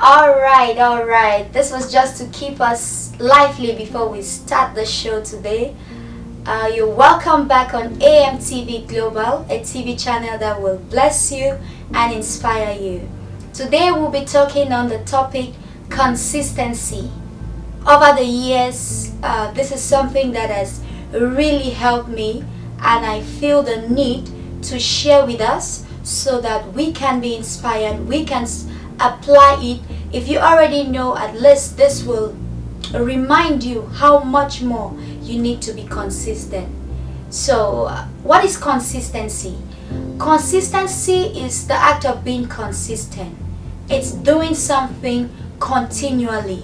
All right. This was just to keep us lively before we start the show today. You're welcome back on AMTV Global, a TV channel that will bless you and inspire you. Today we'll be talking on the topic consistency. Over the years, this is something that has really helped me, and I feel the need to share with us so that we can be inspired, we can apply it. If you already know, at least this will remind you how much more you need to be consistent. So, what is consistency? Consistency is the act of being consistent. It's doing something continually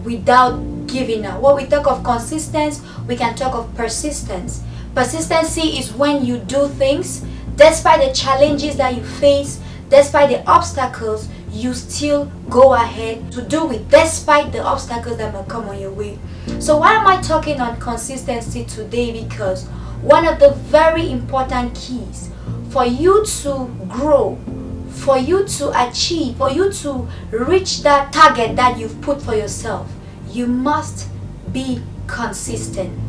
without giving up. When we talk of consistency, we can talk of persistence. Persistency is when you do things despite the challenges that you face, despite the obstacles, you still go ahead to do it despite the obstacles that may come on your way. So why am I talking on consistency today? Because one of the very important keys for you to grow, for you to achieve, for you to reach that target that you've put for yourself, you must be consistent.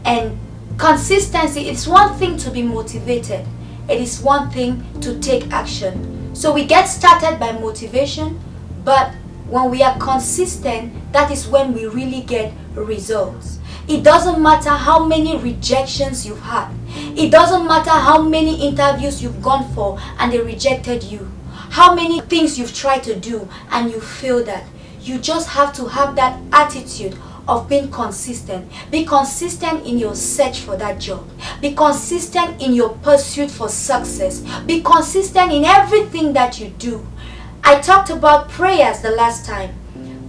And consistency, it's one thing to be motivated, it is one thing to take action. So we get started by motivation, but when we are consistent, that is when we really get results. It doesn't matter how many rejections you've had. It doesn't matter how many interviews you've gone for and they rejected you. How many things you've tried to do and you failed at. You just have to have that attitude of being consistent. Be consistent in your search for that job. Be consistent in your pursuit for success. Be consistent in everything that you do. I talked about prayers the last time.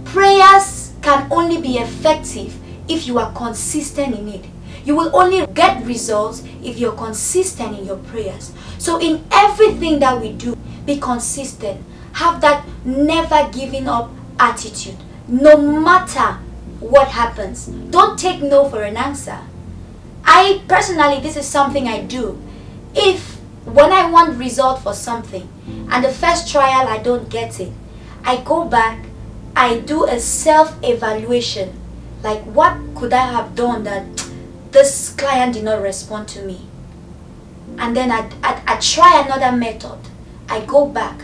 Prayers can only be effective if you are consistent in it. You will only get results if you're consistent in your prayers. So in everything that we do, be consistent. Have that never giving up attitude. No matter what happens, don't take no for an answer. I personally, this is something I do. If when I want result for something and the first trial I don't get it, I go back, I do a self-evaluation. Like, what could I have done that this client did not respond to me? And then I try another method. I go back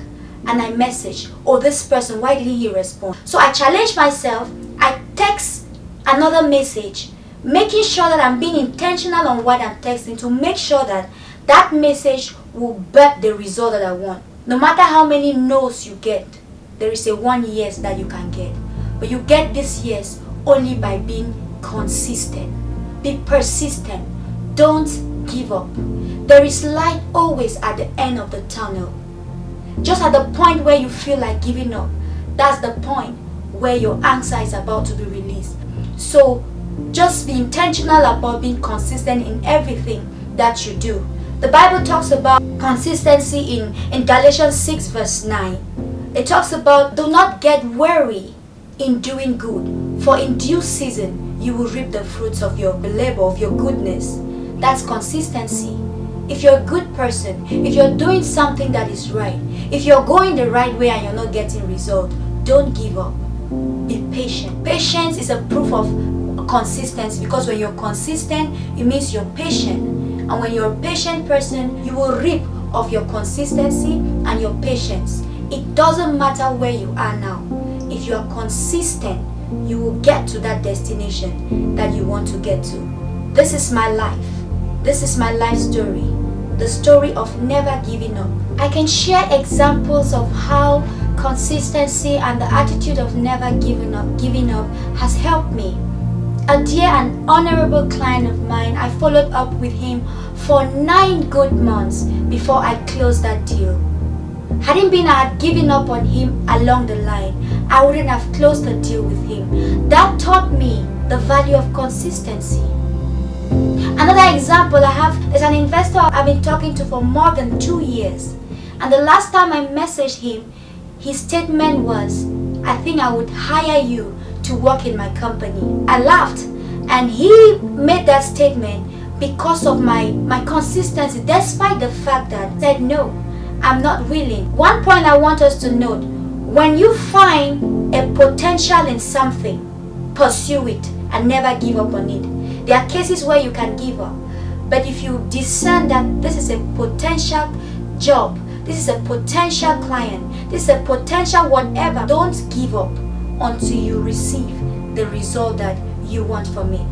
and I message, oh, this person, why didn't he respond? So I challenge myself. I text another message, making sure that I'm being intentional on what I'm texting to make sure that that message will birth the result that I want. No matter how many no's you get, there is a one yes that you can get. But you get this yes only by being consistent. Be persistent. Don't give up. There is light always at the end of the tunnel. Just at the point where you feel like giving up, that's the point where your answer is about to be released. So just be intentional about being consistent in everything that you do. The Bible talks about consistency in Galatians 6 verse 9. It talks about, do not get weary in doing good, for in due season you will reap the fruits of your labor, of your goodness. That's consistency. If you're a good person, if you're doing something that is right, if you're going the right way and you're not getting results, don't give up. Be patient. Patience is a proof of consistency, because when you're consistent, it means you're patient. And when you're a patient person, you will reap of your consistency and your patience. It doesn't matter where you are now. If you are consistent, you will get to that destination that you want to get to. This is my life. This is my life story. The story of never giving up. I can share examples of how consistency and the attitude of never giving up has helped me. A dear and honorable client of mine, I followed up with him for 9 good months before I closed that deal. Had it been I had given up on him along the line, I wouldn't have closed the deal with him. That taught me the value of consistency. Another example I have is an investor I've been talking to for more than 2 years. And the last time I messaged him, his statement was, I think I would hire you to work in my company. I laughed, and he made that statement because of my consistency, despite the fact that I said no, I'm not willing. One point I want us to note, When you find a potential in something, pursue it and never give up on it. There are cases where you can give up, but if you discern that this is a potential job, this is a potential client, this is a potential whatever, don't give up until you receive the result that you want from it.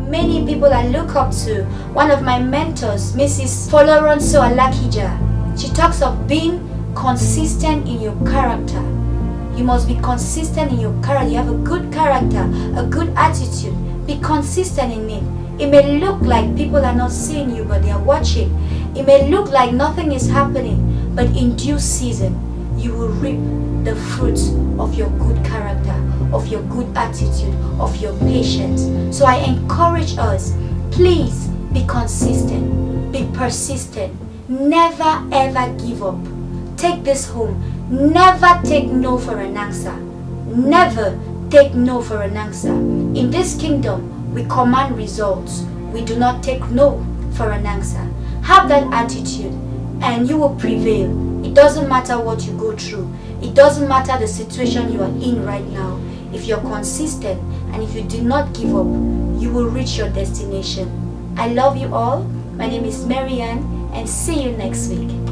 Many people I look up to. One of my mentors, Mrs. Foloronso Alakija, she talks of being consistent in your character. You must be consistent in your character. You have a good character, a good attitude. Be consistent in it. It may look like people are not seeing you, but they are watching. It may look like nothing is happening, but in due season, you will reap the fruits of your good character, of your good attitude, of your patience. So I encourage us, please be consistent, be persistent, never ever give up. Take this home. Never take no for an answer. Never take no for an answer. In this kingdom, we command results. We do not take no for an answer. Have that attitude and you will prevail. It doesn't matter what you go through. It doesn't matter the situation you are in right now. If you're consistent and if you do not give up, you will reach your destination. I love you all. My name is Marianne and see you next week.